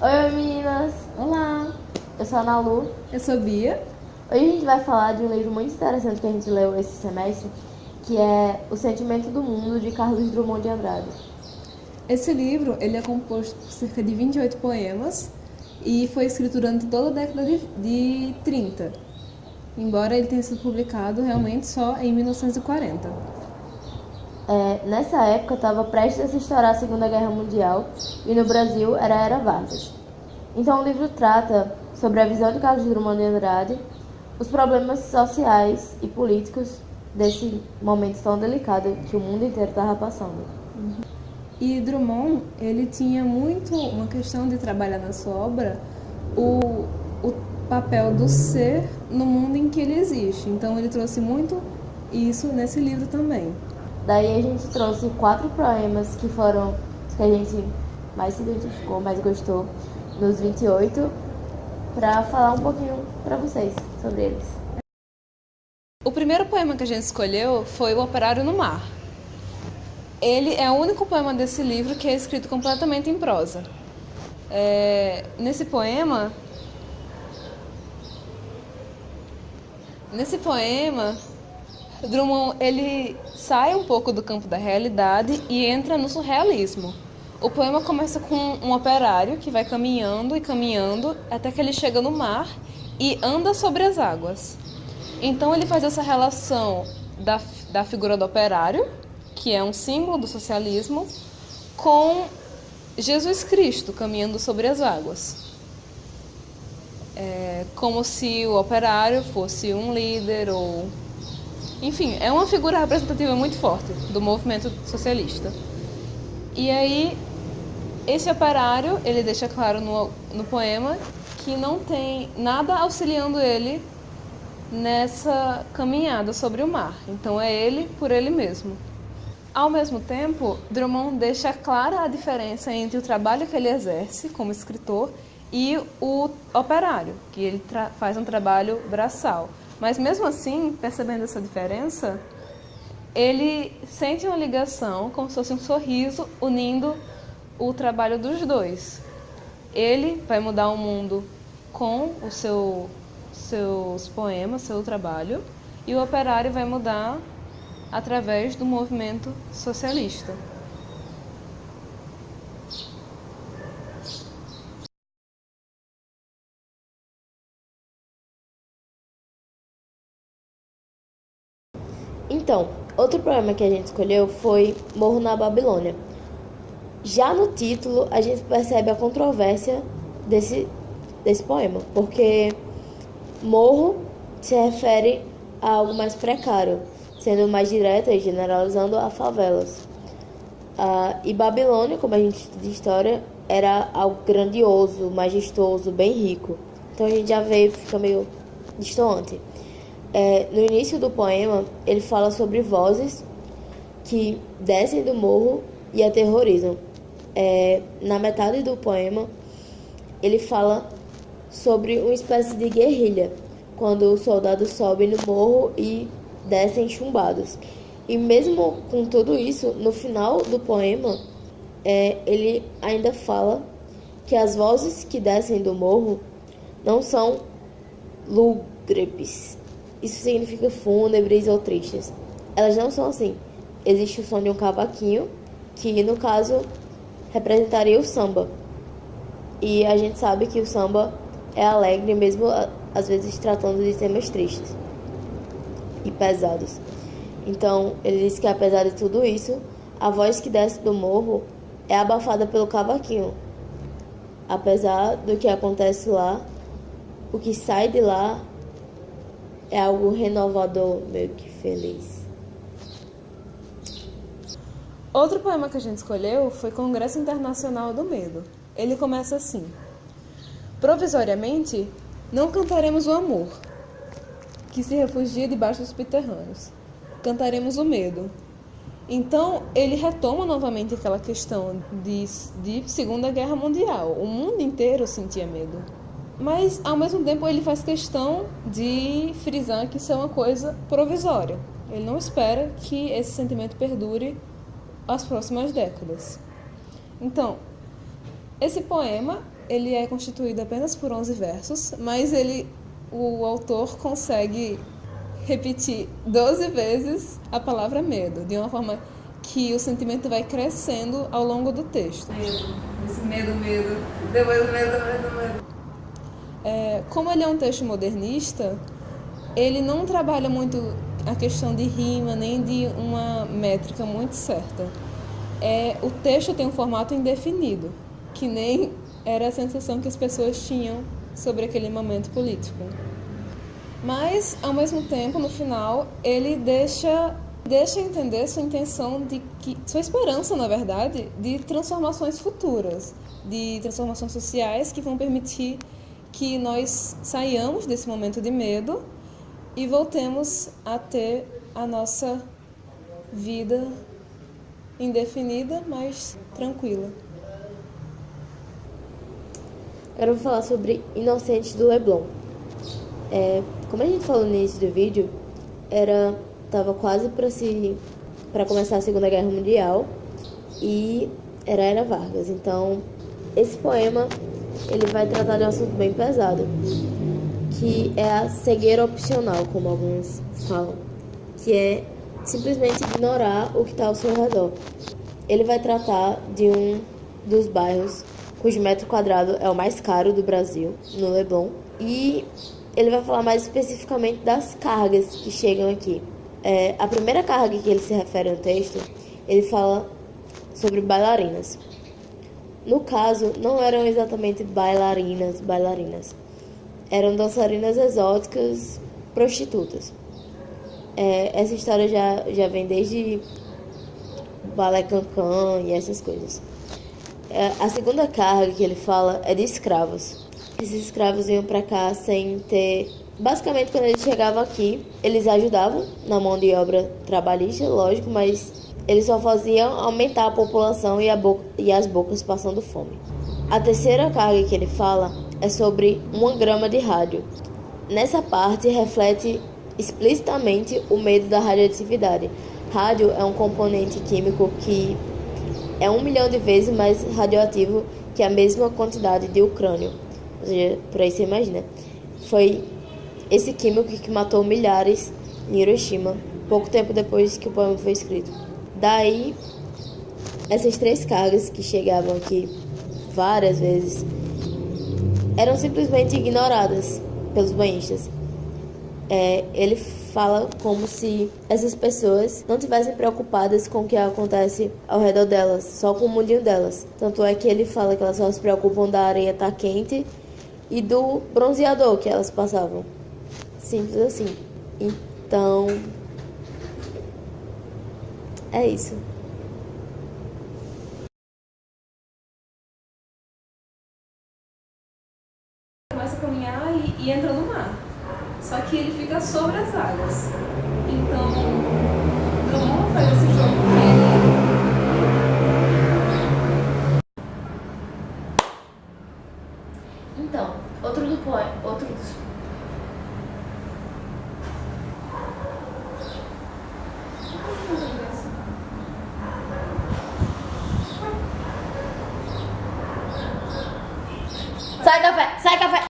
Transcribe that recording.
Oi, meninas! Olá, Eu sou a Ana Lu. eu sou Bia. Hoje a gente vai falar de um livro muito interessante que a gente leu esse semestre, que é O Sentimento do Mundo, de Carlos Drummond de Andrade. Esse livro ele é composto por cerca de 28 poemas e foi escrito durante toda a década de 30, embora ele tenha sido publicado realmente só em 1940. Nessa época estava prestes a se estourar a Segunda Guerra Mundial e no Brasil era a Era Vargas. Então o livro trata sobre a visão de Carlos Drummond de Andrade, os problemas sociais e políticos desse momento tão delicado que o mundo inteiro estava passando. E Drummond, ele tinha muito uma questão de trabalhar na sua obra o papel do ser no mundo em que ele existe. Então ele trouxe muito isso nesse livro também. Daí a gente trouxe 4 poemas que foram os que a gente mais se identificou, mais gostou, nos 28, para falar um pouquinho para vocês sobre eles. O primeiro poema que a gente escolheu foi O Operário no Mar. Ele é o único poema desse livro que é escrito completamente em prosa. Nesse poema, Drummond ele sai um pouco do campo da realidade e entra no surrealismo. O poema começa com um operário que vai caminhando e caminhando até que ele chega no mar e anda sobre as águas. Então ele faz essa relação da figura do operário, que é um símbolo do socialismo, com Jesus Cristo caminhando sobre as águas. É como se o operário fosse um líder ou... Enfim, é uma figura representativa muito forte do movimento socialista. E aí, esse operário, ele deixa claro no poema que não tem nada auxiliando ele nessa caminhada sobre o mar. Então é ele por ele mesmo. Ao mesmo tempo, Drummond deixa clara a diferença entre o trabalho que ele exerce como escritor e o operário, que ele faz um trabalho braçal. Mas mesmo assim, percebendo essa diferença, ele sente uma ligação, como se fosse um sorriso, unindo o trabalho dos dois. Ele vai mudar o mundo com os seus poemas, seu trabalho, e o operário vai mudar através do movimento socialista. Então, outro poema que a gente escolheu foi Morro na Babilônia. Já no título, a gente percebe a controvérsia desse poema, porque morro se refere a algo mais precário, sendo mais direta e generalizando a favelas. E Babilônia, como a gente estuda de história, era algo grandioso, majestoso, bem rico. Então a gente já fica meio distoante. No início do poema, ele fala sobre vozes que descem do morro e aterrorizam. Na metade do poema, ele fala sobre uma espécie de guerrilha, quando os soldados sobem no morro e descem chumbados. E mesmo com tudo isso, no final do poema, ele ainda fala que as vozes que descem do morro não são lúgubres. Isso significa fúnebres ou tristes. Elas não são assim. Existe o som de um cavaquinho, que no caso representaria o samba. E a gente sabe que o samba é alegre, mesmo às vezes tratando de temas tristes e pesados. Então, ele diz que apesar de tudo isso, a voz que desce do morro é abafada pelo cavaquinho. Apesar do que acontece lá, o que sai de lá é algo renovador, meio que feliz. Outro poema que a gente escolheu foi Congresso Internacional do Medo. Ele começa assim: provisoriamente, não cantaremos o amor, que se refugia debaixo dos subterrâneos. Cantaremos o medo. Então, ele retoma novamente aquela questão de Segunda Guerra Mundial. O mundo inteiro sentia medo. Mas, ao mesmo tempo, ele faz questão de frisar que isso é uma coisa provisória. Ele não espera que esse sentimento perdure as próximas décadas. Então, esse poema ele é constituído apenas por 11 versos, mas o autor consegue repetir 12 vezes a palavra medo, de uma forma que o sentimento vai crescendo ao longo do texto. Medo, depois medo. Como ele é um texto modernista, ele não trabalha muito a questão de rima, nem de uma métrica muito certa. O texto tem um formato indefinido, que nem era a sensação que as pessoas tinham sobre aquele momento político. Mas, ao mesmo tempo, no final, ele deixa entender sua intenção sua esperança, na verdade, de transformações futuras, de transformações sociais que vão permitir que nós saiamos desse momento de medo e voltemos a ter a nossa vida indefinida, mas tranquila. Agora eu vou falar sobre Inocentes do Leblon. Como a gente falou no início do vídeo, estava quase para começar a Segunda Guerra Mundial e era Vargas. Então, esse poema ele vai tratar de um assunto bem pesado, que é a cegueira opcional, como alguns falam, que é simplesmente ignorar o que está ao seu redor. Ele vai tratar de um dos bairros cujo metro quadrado é o mais caro do Brasil, no Leblon, e ele vai falar mais especificamente das cargas que chegam aqui. A primeira carga que ele se refere no texto, ele fala sobre bailarinas. No caso, não eram exatamente bailarinas. Eram dançarinas exóticas, prostitutas. Essa história já vem desde balé cancan e essas coisas. A segunda carga que ele fala é de escravos. Esses escravos iam para cá sem ter... Basicamente, quando eles chegavam aqui, eles ajudavam na mão de obra trabalhista, lógico, mas eles só faziam aumentar a população e as bocas passando fome. A terceira carga que ele fala é sobre 1 grama de rádio. Nessa parte, reflete explicitamente o medo da radioatividade. Rádio é um componente químico que é 1 milhão de vezes mais radioativo que a mesma quantidade de urânio. Ou seja, por aí você imagina. Foi esse químico que matou milhares em Hiroshima, pouco tempo depois que o poema foi escrito. Daí, essas 3 cargas que chegavam aqui várias vezes eram simplesmente ignoradas pelos banhistas. Ele fala como se essas pessoas não tivessem preocupadas com o que acontece ao redor delas, só com o mundinho delas. Tanto é que ele fala que elas só se preocupam da areia estar quente e do bronzeador que elas passavam. Simples assim. Então, é isso. Começa a caminhar e entra no mar. Só que ele fica sobre as águas. Então,